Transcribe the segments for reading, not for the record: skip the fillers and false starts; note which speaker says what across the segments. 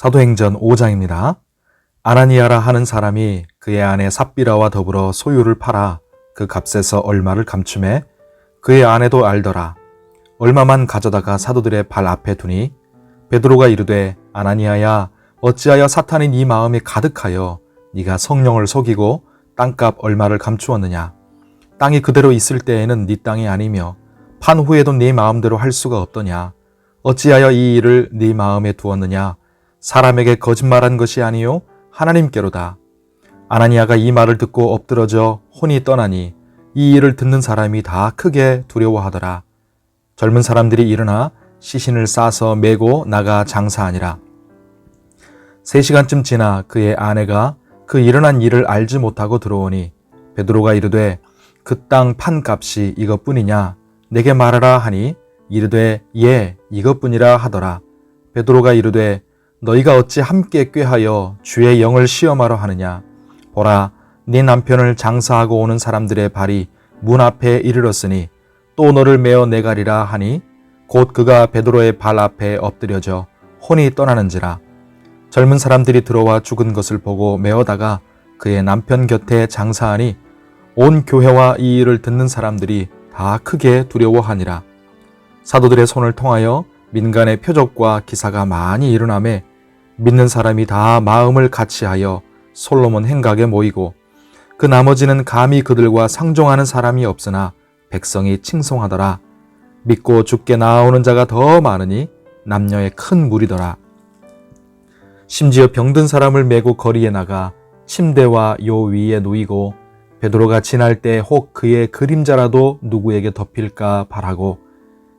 Speaker 1: 사도행전 5장입니다. 아나니아라 하는 사람이 그의 아내 삽비라와 더불어 소유를 팔아 그 값에서 얼마를 감춤해 그의 아내도 알더라. 얼마만 가져다가 사도들의 발 앞에 두니 베드로가 이르되 아나니아야 어찌하여 사탄이 네 마음에 가득하여 네가 성령을 속이고 땅값 얼마를 감추었느냐. 땅이 그대로 있을 때에는 네 땅이 아니며 판 후에도 네 마음대로 할 수가 없더냐. 어찌하여 이 일을 네 마음에 두었느냐. 사람에게 거짓말한 것이 아니요 하나님께로다. 아나니아가 이 말을 듣고 엎드러져 혼이 떠나니 이 일을 듣는 사람이 다 크게 두려워하더라. 젊은 사람들이 일어나 시신을 싸서 메고 나가 장사하니라. 3시간쯤 지나 그의 아내가 그 일어난 일을 알지 못하고 들어오니 베드로가 이르되 그 땅 판값이 이것뿐이냐 내게 말하라 하니 이르되 예 이것뿐이라 하더라. 베드로가 이르되 너희가 어찌 함께 꾀하여 주의 영을 시험하러 하느냐. 보라 네 남편을 장사하고 오는 사람들의 발이 문 앞에 이르렀으니 또 너를 메어 내가리라 하니 곧 그가 베드로의 발 앞에 엎드려져 혼이 떠나는지라. 젊은 사람들이 들어와 죽은 것을 보고 메어다가 그의 남편 곁에 장사하니 온 교회와 이 일을 듣는 사람들이 다 크게 두려워하니라. 사도들의 손을 통하여 민간의 표적과 기사가 많이 일어나매 믿는 사람이 다 마음을 같이하여 솔로몬 행각에 모이고 그 나머지는 감히 그들과 상종하는 사람이 없으나 백성이 칭송하더라. 믿고 죽게 나아오는 자가 더 많으니 남녀의 큰 무리더라. 심지어 병든 사람을 메고 거리에 나가 침대와 요 위에 누이고 베드로가 지날 때 혹 그의 그림자라도 누구에게 덮일까 바라고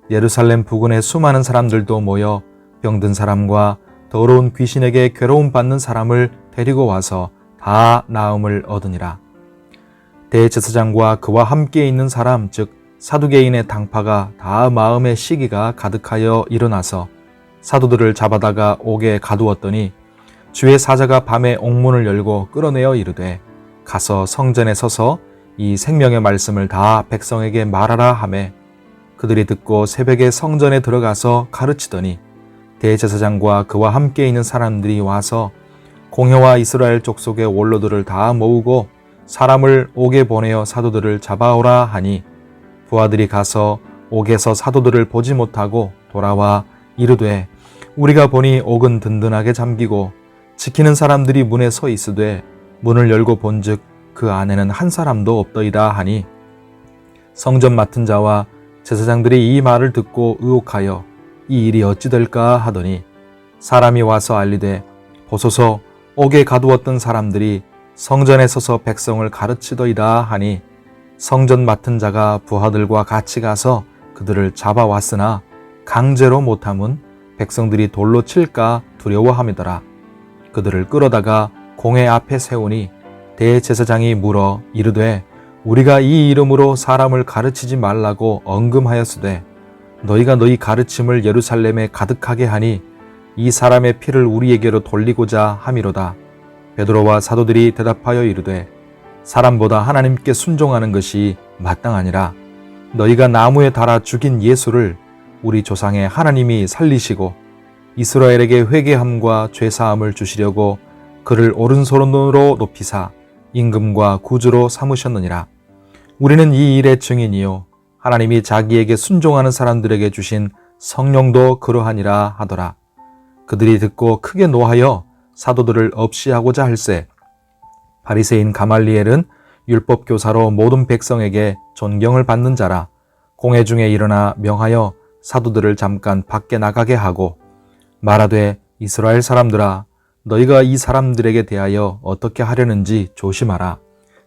Speaker 1: 예루살렘 부근의 수많은 사람들도 모여 병든 사람과 더러운 귀신에게 괴로움 받는 사람을 데리고 와서 다 나음을 얻으니라. 대제사장과 그와 함께 있는 사람 즉 사두개인의 당파가 다 마음의 시기가 가득하여 일어나서 사도들을 잡아다가 옥에 가두었더니 주의 사자가 밤에 옥문을 열고 끌어내어 이르되 가서 성전에 서서 이 생명의 말씀을 다 백성에게 말하라 하매 그들이 듣고 새벽에 성전에 들어가서 가르치더니 대제사장과 그와 함께 있는 사람들이 와서 공회와 이스라엘 족속의 원로들을 다 모으고 사람을 옥에 보내어 사도들을 잡아오라 하니 부하들이 가서 옥에서 사도들을 보지 못하고 돌아와 이르되 우리가 보니 옥은 든든하게 잠기고 지키는 사람들이 문에 서 있으되 문을 열고 본즉 그 안에는 한 사람도 없더이다 하니 성전 맡은 자와 제사장들이 이 말을 듣고 의혹하여 이 일이 어찌 될까 하더니 사람이 와서 알리되 보소서 옥에 가두었던 사람들이 성전에 서서 백성을 가르치더이다 하니 성전 맡은 자가 부하들과 같이 가서 그들을 잡아왔으나 강제로 못함은 백성들이 돌로 칠까 두려워함이더라. 그들을 끌어다가 공회 앞에 세우니 대제사장이 물어 이르되 우리가 이 이름으로 사람을 가르치지 말라고 언금하였으되 너희가 너희 가르침을 예루살렘에 가득하게 하니 이 사람의 피를 우리에게로 돌리고자 함이로다. 베드로와 사도들이 대답하여 이르되 사람보다 하나님께 순종하는 것이 마땅하니라. 너희가 나무에 달아 죽인 예수를 우리 조상의 하나님이 살리시고 이스라엘에게 회개함과 죄사함을 주시려고 그를 오른손으로 높이사 임금과 구주로 삼으셨느니라. 우리는 이 일의 증인이요 하나님이 자기에게 순종하는 사람들에게 주신 성령도 그러하니라 하더라. 그들이 듣고 크게 노하여 사도들을 없이하고자 할세 바리새인 가말리엘은 율법 교사로 모든 백성에게 존경을 받는 자라. 공회 중에 일어나 명하여 사도들을 잠깐 밖에 나가게 하고 말하되 이스라엘 사람들아 너희가 이 사람들에게 대하여 어떻게 하려는지 조심하라.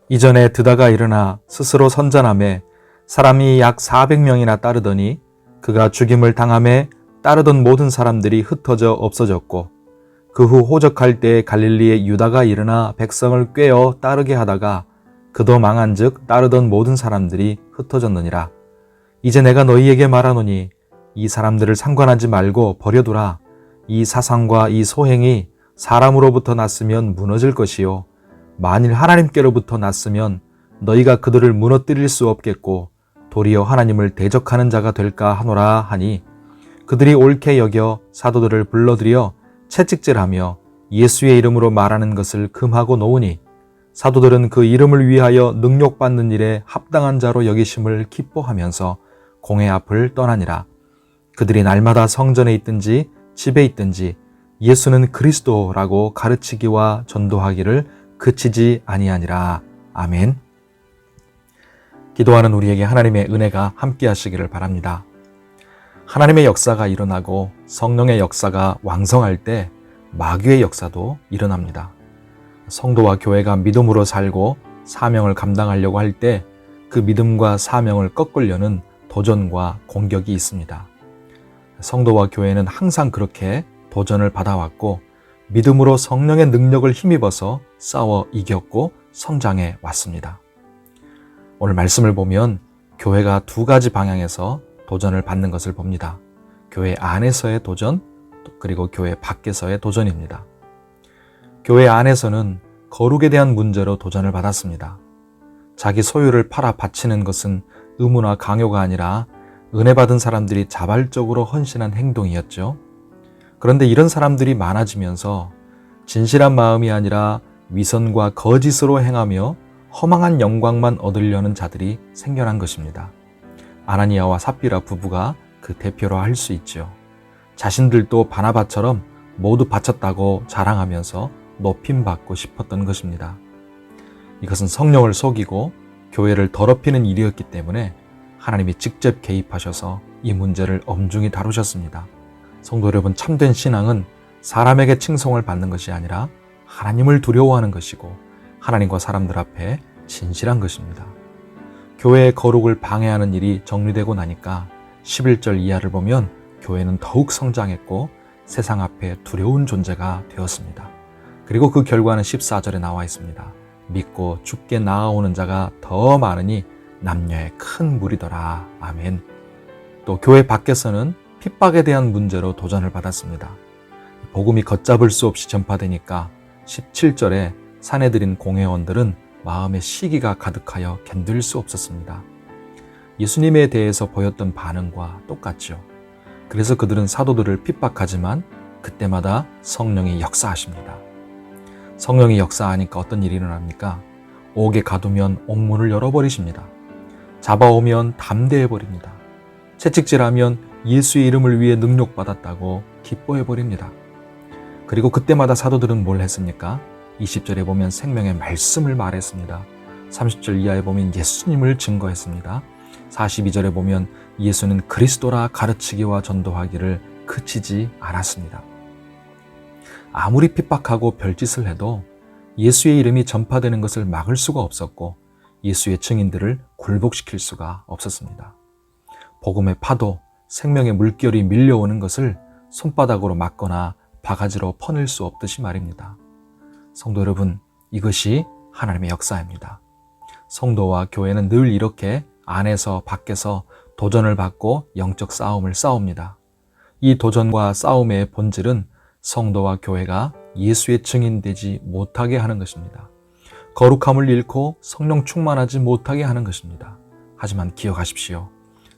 Speaker 1: 이전에 드다가 일어나 스스로 선전하매 사람이 약 400명이나 따르더니 그가 죽임을 당함에 따르던 모든 사람들이 흩어져 없어졌고 그 후 호적할 때 갈릴리의 유다가 일어나 백성을 꾀어 따르게 하다가 그도 망한즉 따르던 모든 사람들이 흩어졌느니라. 이제 내가 너희에게 말하노니 이 사람들을 상관하지 말고 버려두라. 이 사상과 이 소행이 사람으로부터 났으면 무너질 것이요 만일 하나님께로부터 났으면 너희가 그들을 무너뜨릴 수 없겠고 도리어 하나님을 대적하는 자가 될까 하노라 하니 그들이 옳게 여겨 사도들을 불러들여 채찍질하며 예수의 이름으로 말하는 것을 금하고 놓으니 사도들은 그 이름을 위하여 능욕받는 일에 합당한 자로 여기심을 기뻐하면서 공회 앞을 떠나니라. 그들이 날마다 성전에 있든지 집에 있든지 예수는 그리스도라고 가르치기와 전도하기를 그치지 아니하니라. 아멘. 기도하는 우리에게 하나님의 은혜가 함께 하시기를 바랍니다. 하나님의 역사가 일어나고 성령의 역사가 왕성할 때 마귀의 역사도 일어납니다. 성도와 교회가 믿음으로 살고 사명을 감당하려고 할 때 그 믿음과 사명을 꺾으려는 도전과 공격이 있습니다. 성도와 교회는 항상 그렇게 도전을 받아왔고 믿음으로 성령의 능력을 힘입어서 싸워 이겼고 성장해 왔습니다. 오늘 말씀을 보면 교회가 두 가지 방향에서 도전을 받는 것을 봅니다. 교회 안에서의 도전, 그리고 교회 밖에서의 도전입니다. 교회 안에서는 거룩에 대한 문제로 도전을 받았습니다. 자기 소유를 팔아 바치는 것은 의무나 강요가 아니라 은혜 받은 사람들이 자발적으로 헌신한 행동이었죠. 그런데 이런 사람들이 많아지면서 진실한 마음이 아니라 위선과 거짓으로 행하며 허망한 영광만 얻으려는 자들이 생겨난 것입니다. 아나니아와 삽비라 부부가 그 대표로 할 수 있죠. 자신들도 바나바처럼 모두 바쳤다고 자랑하면서 높임받고 싶었던 것입니다. 이것은 성령을 속이고 교회를 더럽히는 일이었기 때문에 하나님이 직접 개입하셔서 이 문제를 엄중히 다루셨습니다. 성도 여러분, 참된 신앙은 사람에게 칭송을 받는 것이 아니라 하나님을 두려워하는 것이고 하나님과 사람들 앞에 진실한 것입니다. 교회의 거룩을 방해하는 일이 정리되고 나니까 11절 이하를 보면 교회는 더욱 성장했고 세상 앞에 두려운 존재가 되었습니다. 그리고 그 결과는 14절에 나와 있습니다. 믿고 죽게 나아오는 자가 더 많으니 남녀의 큰 무리더라. 아멘. 또 교회 밖에서는 핍박에 대한 문제로 도전을 받았습니다. 복음이 걷잡을 수 없이 전파되니까 17절에 사내들인 공회원들은 마음에 시기가 가득하여 견딜 수 없었습니다. 예수님에 대해서 보였던 반응과 똑같죠. 그래서 그들은 사도들을 핍박하지만 그때마다 성령이 역사하십니다. 성령이 역사하니까 어떤 일이 일어납니까? 옥에 가두면 옥문을 열어버리십니다. 잡아오면 담대해버립니다. 채찍질하면 예수의 이름을 위해 능욕받았다고 기뻐해버립니다. 그리고 그때마다 사도들은 뭘 했습니까? 20절에 보면 생명의 말씀을 말했습니다. 30절 이하에 보면 예수님을 증거했습니다. 42절에 보면 예수는 그리스도라 가르치기와 전도하기를 그치지 않았습니다. 아무리 핍박하고 별짓을 해도 예수의 이름이 전파되는 것을 막을 수가 없었고 예수의 증인들을 굴복시킬 수가 없었습니다. 복음의 파도, 생명의 물결이 밀려오는 것을 손바닥으로 막거나 바가지로 퍼낼 수 없듯이 말입니다. 성도 여러분, 이것이 하나님의 역사입니다. 성도와 교회는 늘 이렇게 안에서 밖에서 도전을 받고 영적 싸움을 싸웁니다. 이 도전과 싸움의 본질은 성도와 교회가 예수의 증인되지 못하게 하는 것입니다. 거룩함을 잃고 성령 충만하지 못하게 하는 것입니다. 하지만 기억하십시오.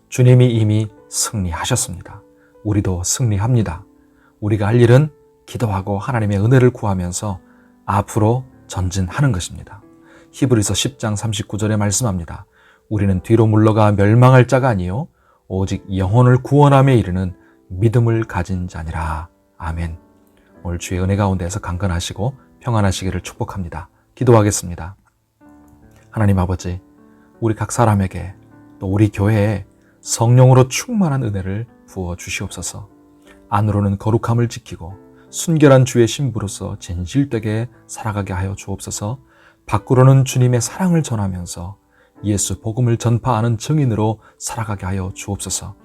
Speaker 1: 주님이 이미 승리하셨습니다. 우리도 승리합니다. 우리가 할 일은 기도하고 하나님의 은혜를 구하면서 앞으로 전진하는 것입니다. 히브리서 10장 39절에 말씀합니다. 우리는 뒤로 물러가 멸망할 자가 아니요 오직 영혼을 구원함에 이르는 믿음을 가진 자니라. 아멘. 오늘 주의 은혜 가운데서 강건하시고 평안하시기를 축복합니다. 기도하겠습니다. 하나님 아버지, 우리 각 사람에게 또 우리 교회에 성령으로 충만한 은혜를 부어 주시옵소서. 안으로는 거룩함을 지키고 순결한 주의 신부로서 진실되게 살아가게 하여 주옵소서. 밖으로는 주님의 사랑을 전하면서 예수 복음을 전파하는 증인으로 살아가게 하여 주옵소서.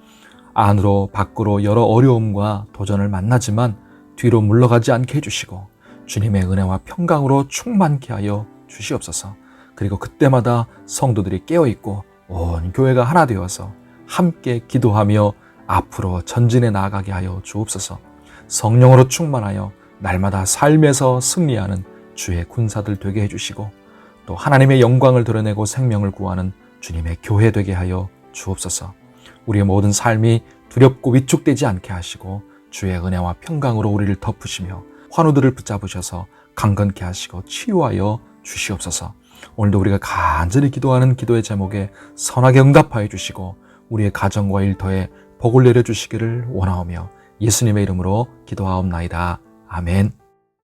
Speaker 1: 안으로 밖으로 여러 어려움과 도전을 만나지만 뒤로 물러가지 않게 해주시고 주님의 은혜와 평강으로 충만케 하여 주시옵소서. 그리고 그때마다 성도들이 깨어있고 온 교회가 하나 되어서 함께 기도하며 앞으로 전진해 나아가게 하여 주옵소서. 성령으로 충만하여 날마다 삶에서 승리하는 주의 군사들 되게 해주시고 또 하나님의 영광을 드러내고 생명을 구하는 주님의 교회 되게 하여 주옵소서. 우리의 모든 삶이 두렵고 위축되지 않게 하시고 주의 은혜와 평강으로 우리를 덮으시며 환우들을 붙잡으셔서 강건케 하시고 치유하여 주시옵소서. 오늘도 우리가 간절히 기도하는 기도의 제목에 선하게 응답하여 주시고 우리의 가정과 일터에 복을 내려주시기를 원하오며 예수님의 이름으로 기도하옵나이다. 아멘.